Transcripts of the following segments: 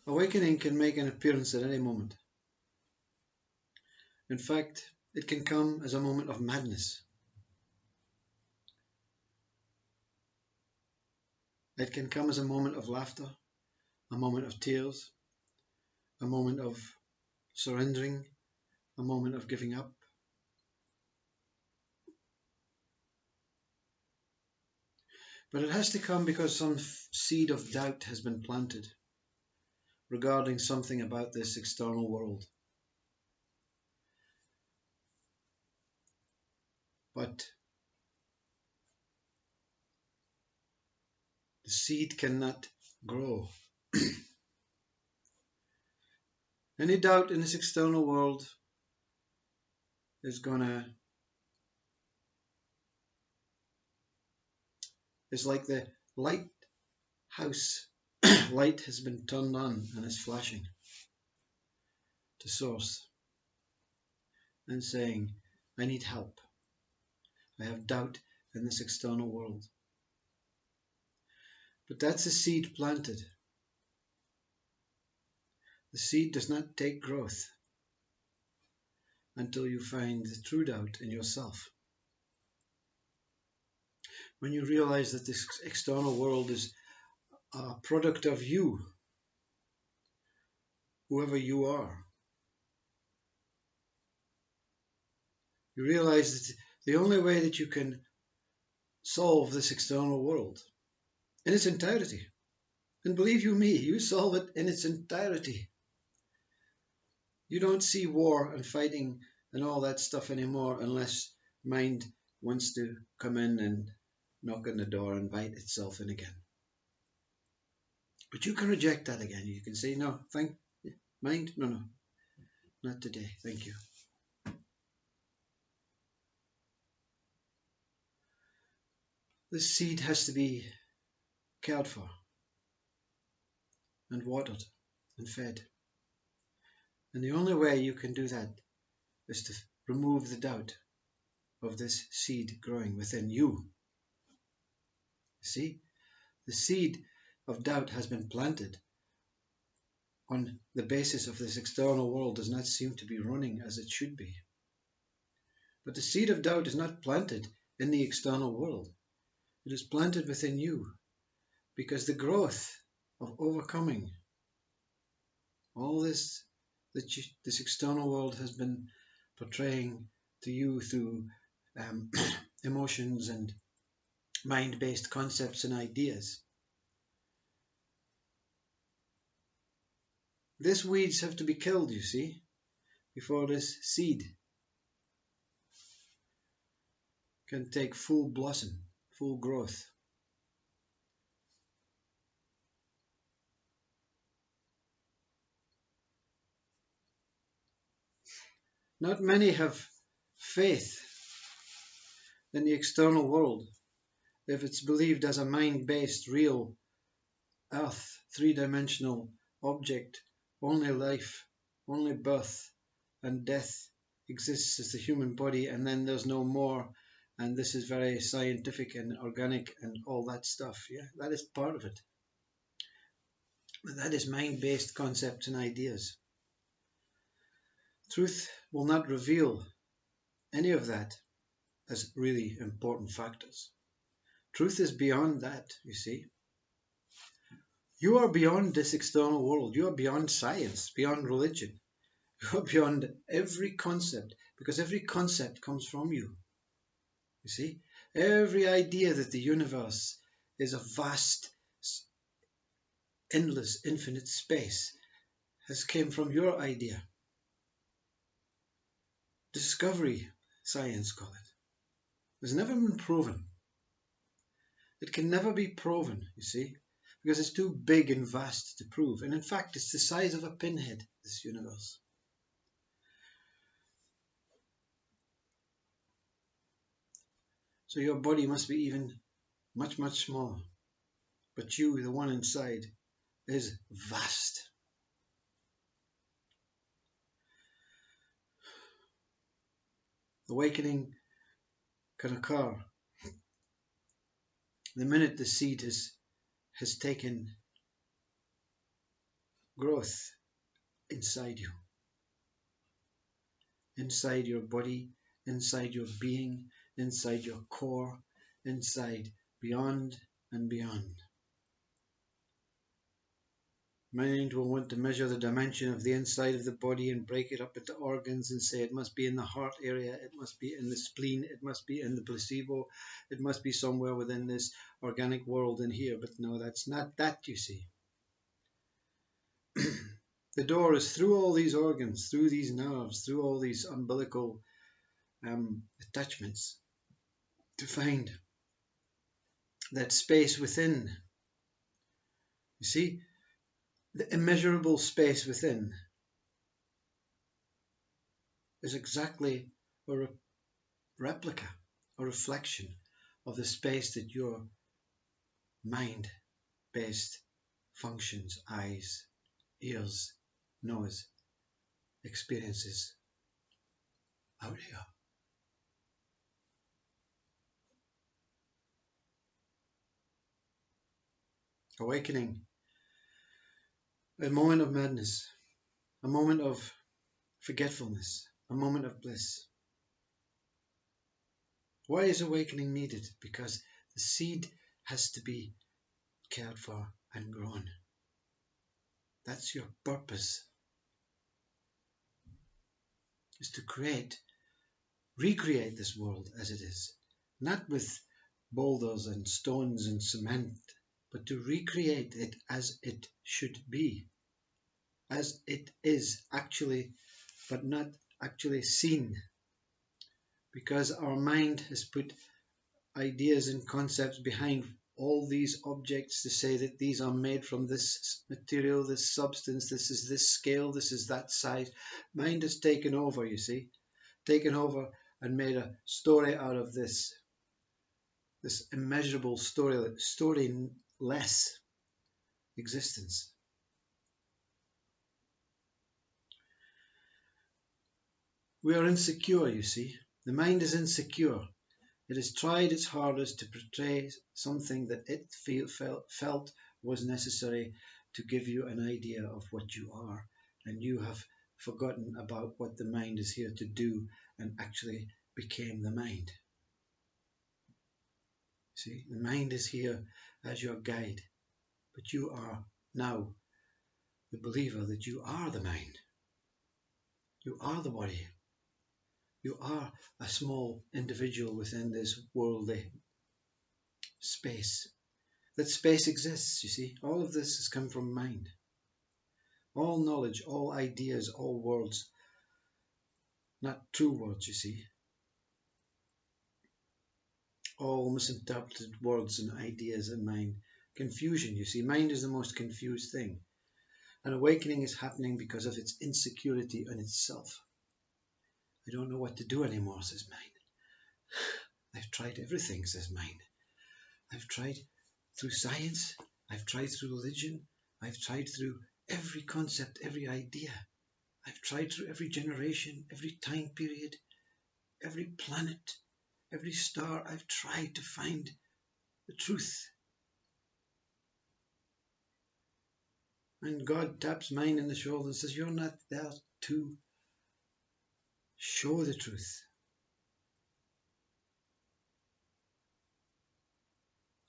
Awakening can make an appearance at any moment. In fact, it can come as a moment of madness. It can come as a moment of laughter, a moment of tears, a moment of surrendering, a moment of giving up. But it has to come because some seed of doubt has been planted regarding something about this external world. But the seed cannot grow. Any doubt in this external world is like the lighthouse. Light has been turned on and is flashing to source and saying, I need help. I have doubt in this external world. But that's a seed planted. The seed does not take growth until you find the true doubt in yourself. When you realize that this external world is a product of you, whoever you are, you realize that the only way that you can solve this external world in its entirety, and believe you me, you solve it in its entirety. You don't see war and fighting and all that stuff anymore unless mind wants to come in and knock on the door and invite itself in again. But you can reject that again. You can say, no, mind, no, not today, thank you. This seed has to be cared for and watered and fed. And the only way you can do that is to remove the doubt of this seed growing within you. See, the seed of doubt has been planted on the basis of this external world does not seem to be running as it should be. But the seed of doubt is not planted in the external world. It is planted within you because the growth of overcoming all this that this external world has been portraying to you through emotions and mind-based concepts and ideas. These weeds have to be killed, you see, before this seed can take full blossom, full growth. Not many have faith in the external world if it's believed as a mind-based, real, earth, three-dimensional object. Only life, only birth and death exists as the human body, and then there's no more, and this is very scientific and organic and all that stuff. Yeah, that is part of it. But that is mind-based concepts and ideas. Truth will not reveal any of that as really important factors. Truth is beyond that, you see. You are beyond this external world. You are beyond science, beyond religion. You are beyond every concept, because every concept comes from you. You see, every idea that the universe is a vast, endless, infinite space has came from your idea. Discovery, science call it, has never been proven. It can never be proven, you see, because it's too big and vast to prove. And in fact, it's the size of a pinhead, this universe. So your body must be even much, much smaller. But you, the one inside, is vast. Awakening can occur the minute the seed has taken growth inside you, inside your body, inside your being, inside your core, inside, beyond and beyond. Mind will want to measure the dimension of the inside of the body and break it up into organs and say it must be in the heart area, it must be in the spleen, it must be in the placebo, it must be somewhere within this organic world in here. But no, that's not that, you see. The door is through all these organs, through these nerves, through all these umbilical attachments, to find that space within. You see, the immeasurable space within is exactly a replica, a reflection of the space that your mind-based functions, eyes, ears, nose, experiences out here. Awakening, a moment of madness, a moment of forgetfulness, a moment of bliss. Why is awakening needed? Because the seed has to be cared for and grown. That's your purpose, is to recreate this world as it is, not with boulders and stones and cement, but to recreate it as it should be, as it is actually, but not actually seen. Because our mind has put ideas and concepts behind all these objects to say that these are made from this material, this substance, this is this scale, this is that size. Mind has taken over, you see, taken over and made a story out of this immeasurable storyless existence. We are insecure, you see. The mind is insecure. It has tried its hardest to portray something that it felt was necessary to give you an idea of what you are, and you have forgotten about what the mind is here to do and actually became the mind. See, the mind is here as your guide, but you are now the believer that you are the mind. You are the body. You are a small individual within this worldly space. That space exists, you see. All of this has come from mind. All knowledge, all ideas, all words, not true words, you see. All misinterpreted words and ideas in mind. Confusion, you see. Mind is the most confused thing. And awakening is happening because of its insecurity in itself. I don't know what to do anymore, says mind. I've tried everything, says mind. I've tried through science, I've tried through religion, I've tried through every concept, every idea. I've tried through every generation, every time period, every planet, every star. I've tried to find the truth. And God taps mine in the shoulder and says, you're not there to show the truth.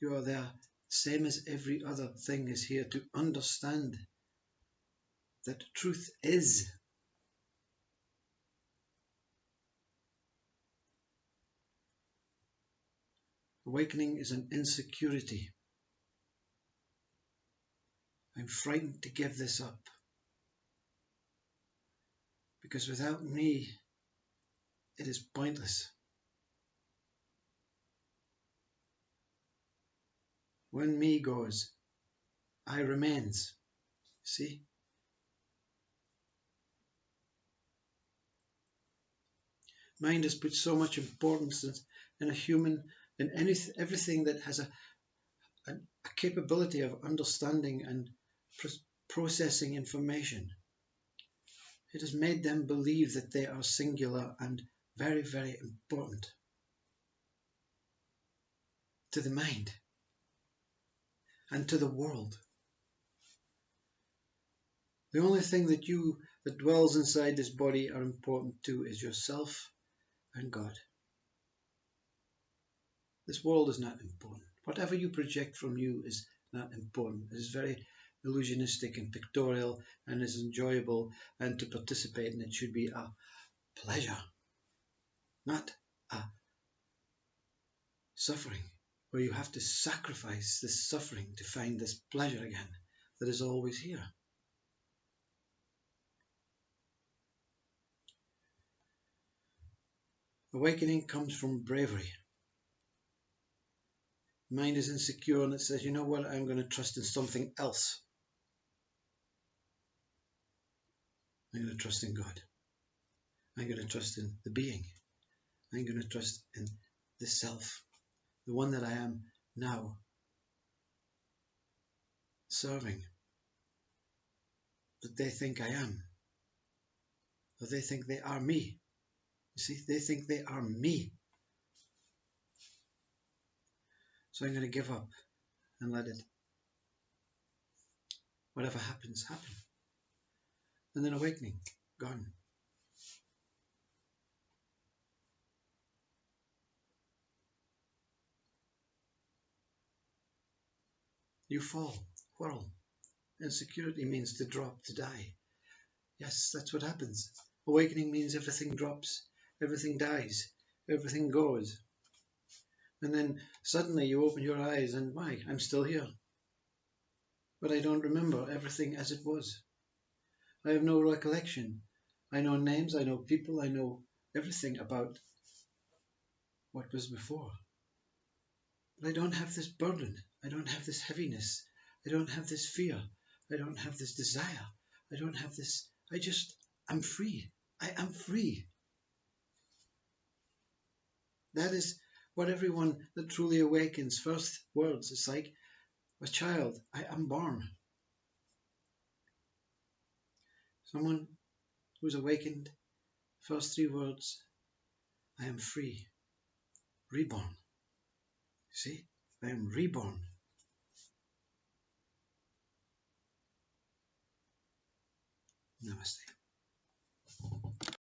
You are there, same as every other thing is here, to understand that truth is. Awakening is an insecurity. I'm frightened to give this up, because without me, it is pointless. When me goes, I remains. See? Mind has put so much importance in a human, in everything that has a capability of understanding and processing information. It has made them believe that they are singular and very, very important to the mind and to the world. The only thing that dwells inside this body are important too is yourself and God. This world is not important. Whatever you project from you is not important. It is very illusionistic and pictorial and is enjoyable, and to participate in it should be a pleasure, not a suffering, where you have to sacrifice this suffering to find this pleasure again that is always here. Awakening comes from bravery. Mind is insecure and it says, you know what, I'm going to trust in something else. I'm going to trust in God. I'm going to trust in the being. I'm going to trust in the self, the one that I am now serving, that they think I am, that they think they are me. You see, they think they are me. So I'm going to give up and let it, whatever happens, happen. And then awakening, gone. You fall, whirl. Insecurity means to drop, to die. Yes, that's what happens. Awakening means everything drops, everything dies, everything goes. And then suddenly you open your eyes and, why, I'm still here. But I don't remember everything as it was. I have no recollection. I know names, I know people, I know everything about what was before. But I don't have this burden. I don't have this heaviness. I don't have this fear. I don't have this desire. I don't have this. I'm free. I am free. That is what everyone that truly awakens, first words, it's like a child, I am born. Someone who's awakened, first three words, I am free. Reborn. See, I am reborn. Namaste.